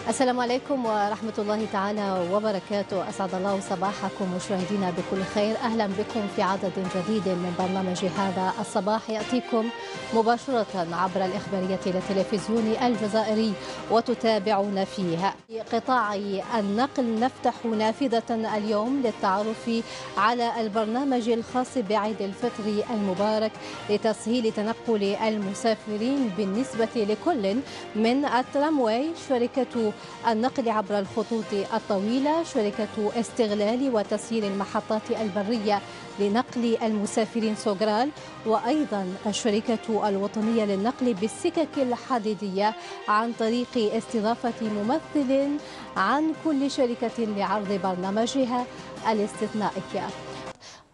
السلام عليكم ورحمة الله تعالى وبركاته. أسعد الله صباحكم مشاهدينا بكل خير. أهلا بكم في عدد جديد من برنامج هذا الصباح يأتيكم مباشرة عبر الإخبارية للتلفزيون الجزائري، وتتابعون فيها في قطاع النقل. نفتح نافذة اليوم للتعرف على البرنامج الخاص بعيد الفطر المبارك لتسهيل تنقل المسافرين بالنسبة لكل من الترامواي، شركة النقل عبر الخطوط الطويلة، شركة استغلال وتسيير المحطات البرية لنقل المسافرين سوغرال، وأيضا الشركة الوطنية للنقل بالسكك الحديدية، عن طريق استضافة ممثل عن كل شركة لعرض برنامجها الاستثنائي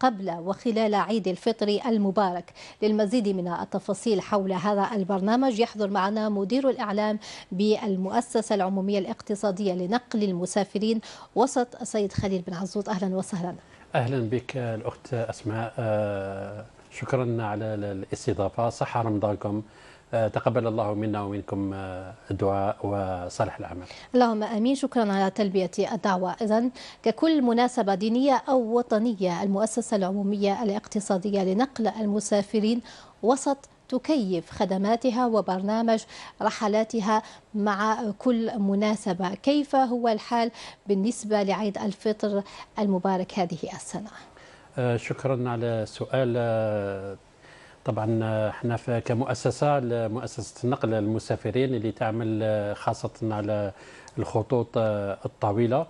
قبل وخلال عيد الفطر المبارك. للمزيد من التفاصيل حول هذا البرنامج يحضر معنا مدير الإعلام بالمؤسسة العمومية الاقتصادية لنقل المسافرين وسط، السيد خليل بن عزوز. أهلا وسهلا. أهلا بك الأخت أسماء، شكرا على الاستضافة. صح رمضانكم، تقبل الله منا ومنكم الدعاء وصالح الأعمال. اللهم امين. شكرا على تلبيه الدعوه. اذا ككل مناسبه دينيه او وطنيه، المؤسسه العموميه الاقتصاديه لنقل المسافرين وسط تكيف خدماتها وبرنامج رحلاتها مع كل مناسبه. كيف هو الحال بالنسبه لعيد الفطر المبارك هذه السنه؟ شكرا على السؤال. طبعا احنا كمؤسسة مؤسسة النقل المسافرين اللي تعمل خاصة على الخطوط الطويلة،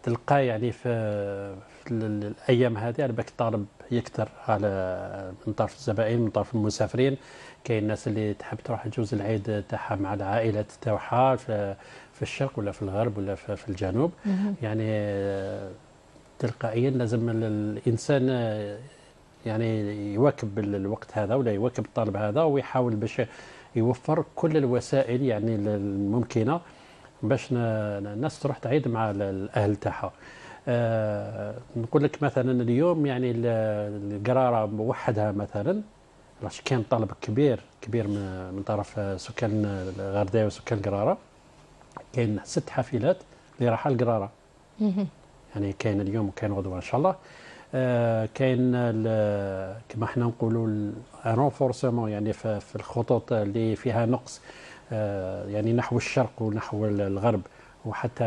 تلقى يعني في الايام هذه على بالك الطلب يكثر على من طرف الزبائن، من طرف المسافرين. كاين الناس اللي تحب تروح تجوز العيد تاعها مع العائلات تاعها في الشرق ولا في الغرب ولا في الجنوب. يعني تلقائيا لازم الانسان يعني يواكب الوقت هذا ولا يواكب الطلب هذا، ويحاول باش يوفر كل الوسائل يعني الممكنه باش الناس تروح تعيد مع الاهل تاعها. نقول لك مثلا اليوم يعني القراره وحدها مثلا، راش كان طلب كبير كبير من طرف سكان الغرداء وسكان القراره. كاين 6 حافلات اللي رايحه القراره، يعني كاين اليوم وكاين غدوه ان شاء الله. كاين كما احنا نقولوا رونفورسمون، يعني في الخطوط اللي فيها نقص، يعني نحو الشرق ونحو الغرب وحتى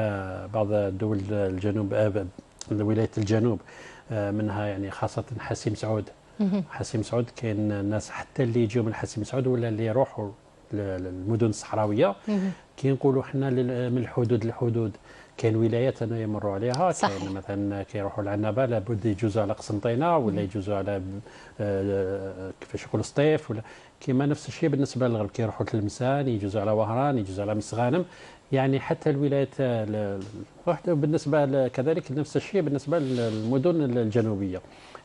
بعض دول الجنوب، ولاية الجنوب، منها يعني خاصة حسيم سعود. حسيم سعود كاين الناس حتى اللي يجيو من حسيم سعود ولا اللي يروحوا للمدن الصحراوية، كي نقولوا احنا من الحدود للحدود. كاين ولايات انه يمروا عليها، كاين مثلا كيروحوا لعنابه لابد يجوزوا على قسنطينه ولا يجوزوا على كيفاش يقولوا سطيف، ولا كيما نفس الشيء بالنسبه للغرب كيروحوا تلمسان، يجوزوا على وهران، يجوزوا على مسغانم. يعني حتى الولايات وحده بالنسبه كذلك نفس الشيء بالنسبه للمدن الجنوبيه.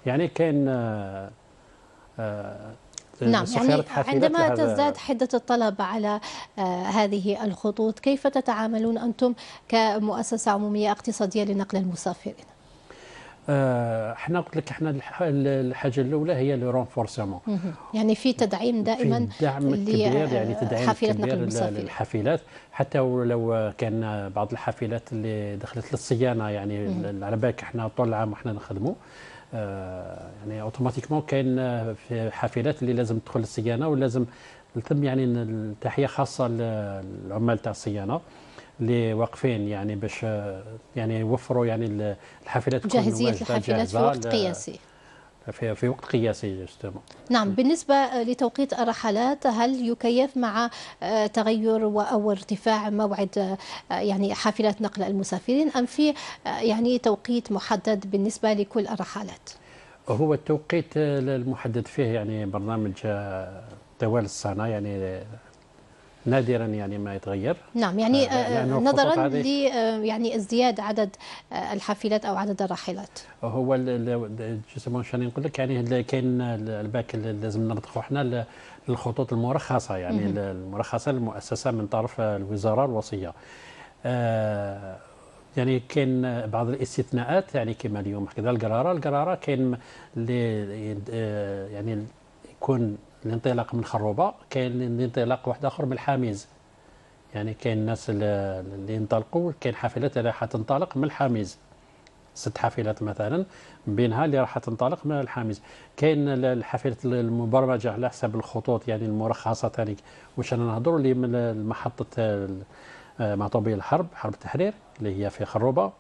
يعني كاين نعم، يعني عندما تزداد حدة الطلب على هذه الخطوط، كيف تتعاملون أنتم كمؤسسة عمومية اقتصادية لنقل المسافرين؟ احنا قلت لك احنا الحاجه الاولى هي الرونفورسمون، يعني في تدعيم دائما، في دعم كبير، يعني تدعيم كبير للحافلات. حتى ولو كان بعض الحافلات اللي دخلت للصيانه، يعني على بالك احنا طول العام واحنا نخدموا، يعني اوتوماتيكمون كاين في حافلات اللي لازم تدخل للصيانه، ولازم تم يعني التحيه خاصه للعمال تاع الصيانه اللي واقفين، يعني باش يعني يوفروا يعني الحافلات تكون جاهزية الحافلات في وقت قياسي، في وقت قياسي جوستومون. نعم. بالنسبة لتوقيت الرحلات، هل يكيف مع تغير أو ارتفاع موعد يعني حافلات نقل المسافرين، أم في يعني توقيت محدد بالنسبة لكل الرحلات؟ هو التوقيت المحدد فيه يعني برنامج طوال السنة، يعني نادرا يعني ما يتغير. نعم، يعني نظرا ل يعني ازدياد عدد الحافلات او عدد الراحلات. هو جوستومون شاني نقول لك، يعني كاين الباك لازم نرضخوا احنا للخطوط المرخصه، يعني المرخصه المؤسسه من طرف الوزاره الوصيه. يعني كاين بعض الاستثناءات، يعني كما اليوم كذا القراره كاين اللي يعني يكون الانطلاق من خروبه، كاين الانطلاق واحد اخر من الحاميز. يعني كاين الناس اللي ينطلقوا، كاين حافلات اللي راح تنطلق من الحامز، 6 حافلات مثلا، من بينها اللي راح تنطلق من الحامز. كاين الحافلات المبرمجه على حسب الخطوط، يعني المرخصه ثاني، واش انا نهضروا اللي من محطه معطوبيه الحرب، حرب التحرير اللي هي في خروبه.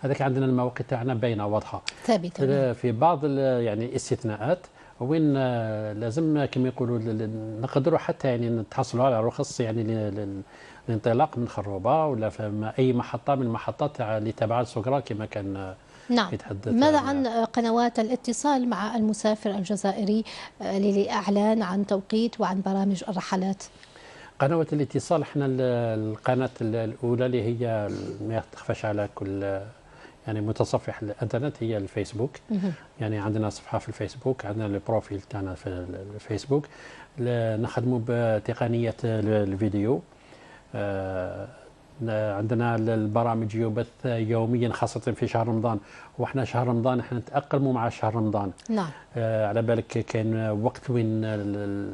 هذاك عندنا المواقع تاعنا باينه واضحه ثابته. في بعض يعني استثناءات وين لازم كما يقولوا نقدروا حتى يعني نتحصلوا على رخص يعني للانطلاق من خروبه ولا في اي محطه من المحطات اللي تابعه لسوكرا كما كان نعم. يتحدث ماذا عليها. عن قنوات الاتصال مع المسافر الجزائري للإعلان عن توقيت وعن برامج الرحلات؟ قنوات الاتصال احنا القناه الاولى اللي هي ما تخفاش على كل يعني متصفح الانترنت هي الفيسبوك. يعني عندنا صفحه في الفيسبوك، عندنا البروفيل تاعنا في الفيسبوك، نخدموا بتقنيه الفيديو. عندنا البرامج يبث يوميا خاصة في شهر رمضان، واحنا شهر رمضان احنا نتأقلموا مع شهر رمضان. نعم. على بالك كاين وقت وين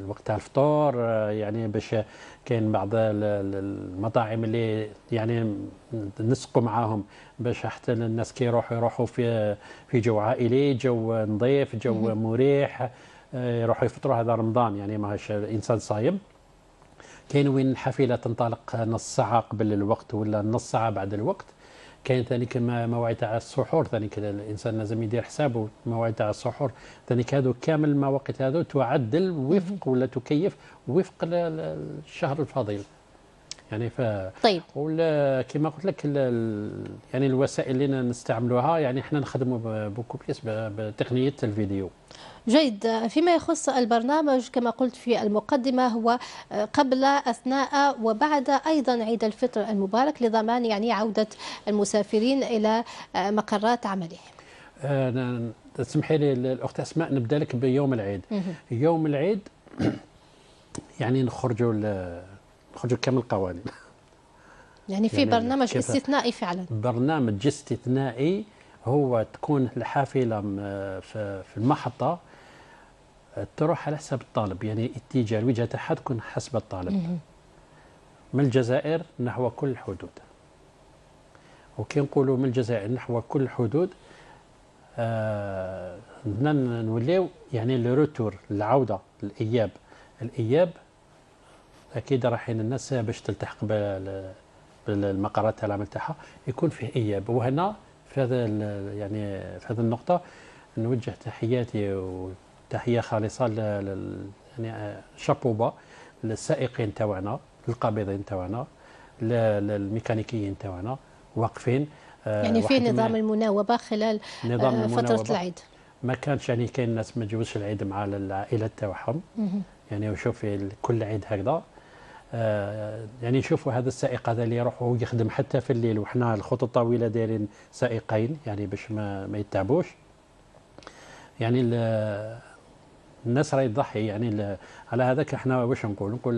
وقت تاع الفطور، يعني باش كاين بعض المطاعم اللي يعني نسقوا معاهم باش حتى الناس كي يروحوا في جو عائلي، جو نظيف، جو مريح، يروحوا يفطروا. هذا رمضان يعني ماهوش الانسان صايم. كاين وين حافله تنطلق نص ساعه قبل الوقت ولا نص ساعه بعد الوقت. كاين ثاني كما مواعيد تاع السحور، ثاني الانسان لازم يدير حسابه مواعيد تاع السحور، ثاني هذو كامل المواقيت هذو تعدل وفق ولا تكيف وفق الشهر الفضيل. يعني طيب. ولا كما قلت لك يعني الوسائل اللي نستعملوها، يعني احنا نخدموا بوكو بليس بتقنيه الفيديو. جيد. فيما يخص البرنامج كما قلت في المقدمة، هو قبل، أثناء، وبعد أيضا عيد الفطر المبارك، لضمان يعني عودة المسافرين إلى مقرات عملهم. تسمحي لي الأخت أسماء، نبدأ لك بيوم العيد. يوم العيد يعني نخرجوا كامل القوانين. يعني في برنامج استثنائي فعلا. برنامج استثنائي، هو تكون الحافلة في المحطة تروح على حسب الطالب، يعني اتجاه الوجهة تاعها تكون حسب الطالب. من الجزائر نحو كل الحدود، وكي نقولوا من الجزائر نحو كل الحدود نوليو يعني الروتور، العودة، الإياب أكيد رايحين الناس باش تلتحق بالمقرات تاع العمل تاعها يكون فيه إياب. وهنا في هذا يعني في هذه النقطة نوجه تحياتي وتحية خالصة يعني شابوبا للسائقين تاعنا، للقابضين تاعنا، للميكانيكيين تاعنا واقفين. يعني في نظام المناوبة خلال فترة العيد. ما كانش يعني كاين ناس ما تجوزش العيد مع العائلات تاعهم، يعني وشوف كل عيد هكذا. يعني نشوفوا هذا السائق هذا اللي يروح ويخدم حتى في الليل، وحنا الخطوط الطويله دايرين سائقين يعني باش ما يتعبوش. يعني الناس راهي تضحي يعني على هذاك. احنا واش نقول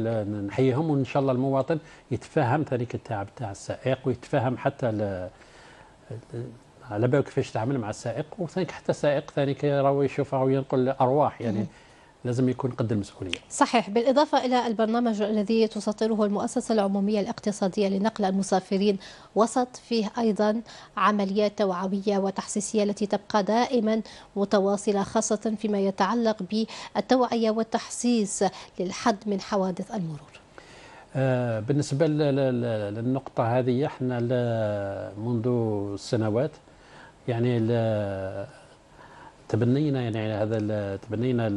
نحييهم، وان شاء الله المواطن يتفهم ذلك التعب تاع السائق، ويتفهم حتى على بالك كيفاش تعامل مع السائق، وثاني حتى السائق ثاني راهو يشوف راهو ينقل ارواح، يعني لازم يكون قد المسؤولية. صحيح. بالإضافة إلى البرنامج الذي تسطره المؤسسة العمومية الاقتصادية لنقل المسافرين وسط، فيه أيضا عمليات توعوية وتحسيسية التي تبقى دائما متواصلة، خاصة فيما يتعلق بالتوعية والتحسيس للحد من حوادث المرور. بالنسبة للنقطة هذه احنا منذ سنوات يعني تبنينا يعني هذا تبنينا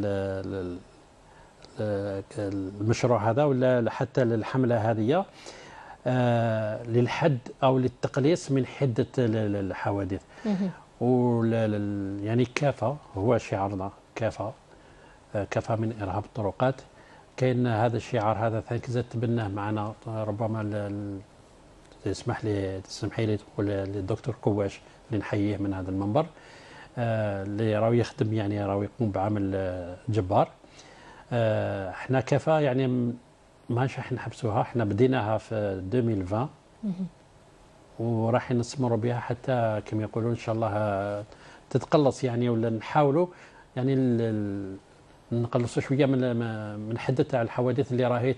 المشروع هذا ولا حتى الحملة هذه للحد أو للتقليص من حدة الحوادث. يعني كافة هو شعارنا، كافة من إرهاب الطرقات. كاين هذا الشعار هذا ثاني تبناه معنا، ربما تسمحي لي تقول للدكتور كواش اللي نحييه من هذا المنبر، اللي راهو يخدم يعني راهو يقوم بعمل جبار. احنا كفا يعني ماش راح نحبسوها، احنا بديناها في 2020 وراح نستمر بها حتى كما يقولون ان شاء الله تتقلص يعني، ولا نحاولوا يعني نقلصوا شويه من حده تاع الحوادث اللي راهي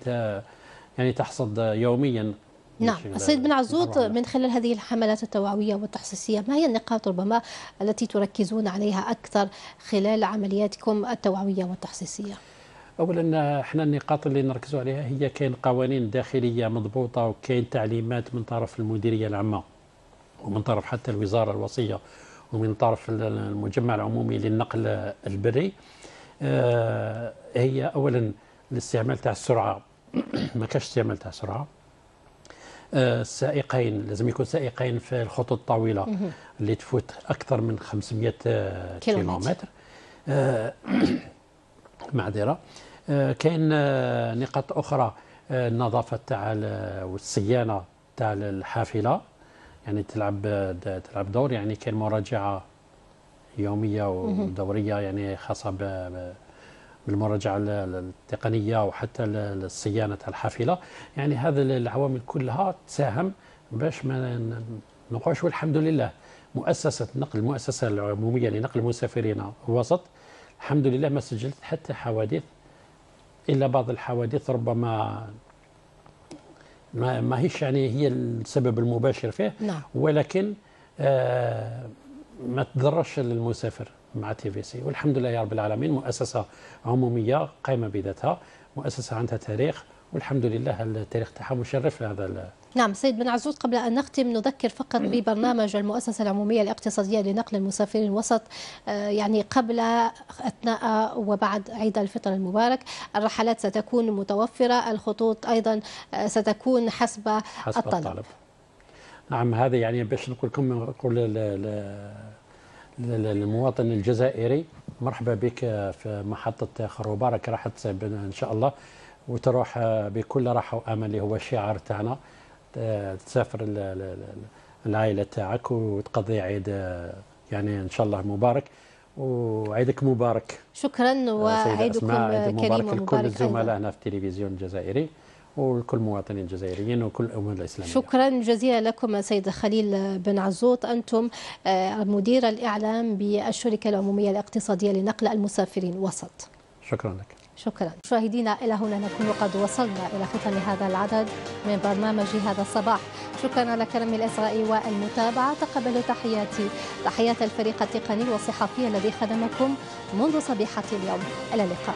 يعني تحصد يوميا. نعم. السيد بن عزوط، من خلال هذه الحملات التوعوية والتحسيسية ما هي النقاط ربما التي تركزون عليها أكثر خلال عملياتكم التوعوية والتحسيسية؟ اولا احنا النقاط اللي نركزوا عليها هي كاين قوانين داخليه مضبوطه، وكاين تعليمات من طرف المديريه العامه ومن طرف حتى الوزاره الوصيه ومن طرف المجمع العمومي للنقل البري. هي اولا الاستعمال تاع السرعه ما كاش استعمال تاع السرعه. السائقين لازم يكون سائقين في الخطوط الطويله اللي تفوت اكثر من 500 كيلومتر. معذره. كاين نقاط اخرى، النظافه تاع والصيانه تاع الحافله، يعني تلعب دور. يعني كاين مراجعه يوميه ودوريه يعني خاصه بالمراجعه التقنيه وحتى الصيانه تاع الحافله. يعني هذه العوامل كلها تساهم باش ما نوقعوش. والحمد لله مؤسسه النقل، المؤسسه العموميه لنقل المسافرين الوسط، الحمد لله ما سجلت حتى حوادث، الا بعض الحوادث ربما ما هيش يعني هي السبب المباشر فيه. نعم. ولكن ما تضرش المسافر مع تي في سي، والحمد لله يا رب العالمين. مؤسسه عموميه قائمه بذاتها، مؤسسه عندها تاريخ، والحمد لله التاريخ تاعها مشرف لهذا. نعم. سيد بن عزوز، قبل أن نختم نذكر فقط ببرنامج المؤسسة العمومية الاقتصادية لنقل المسافرين وسط. يعني قبل، أثناء وبعد عيد الفطر المبارك الرحلات ستكون متوفرة، الخطوط أيضا ستكون حسب الطلب. نعم. هذا يعني باش نقول للمواطن الجزائري مرحبا بك في محطة خروبة، راك راح إن شاء الله وتروح بكل راحة وأمان، اللي هو الشعار تاعنا. تسافر العائلة تاعك وتقضي عيد يعني إن شاء الله مبارك، وعيدك مبارك. شكرا، وعيدكم كريم ومبارك لكل الزملاء هنا في التلفزيون الجزائري وكل المواطنين الجزائريين وكل الأمة الإسلامية. شكرا جزيلا لكم سيد خليل بن عزوط، أنتم مدير الإعلام بالشركة العمومية الاقتصادية لنقل المسافرين وسط. شكرا لك. شكرا. مشاهدينا، إلى هنا نكون قد وصلنا إلى ختام هذا العدد من برنامج هذا الصباح. شكرا على كرم الإصغاء والمتابعة. تقبلوا تحيات الفريق التقني والصحفي الذي خدمكم منذ صبيحة اليوم. إلى اللقاء.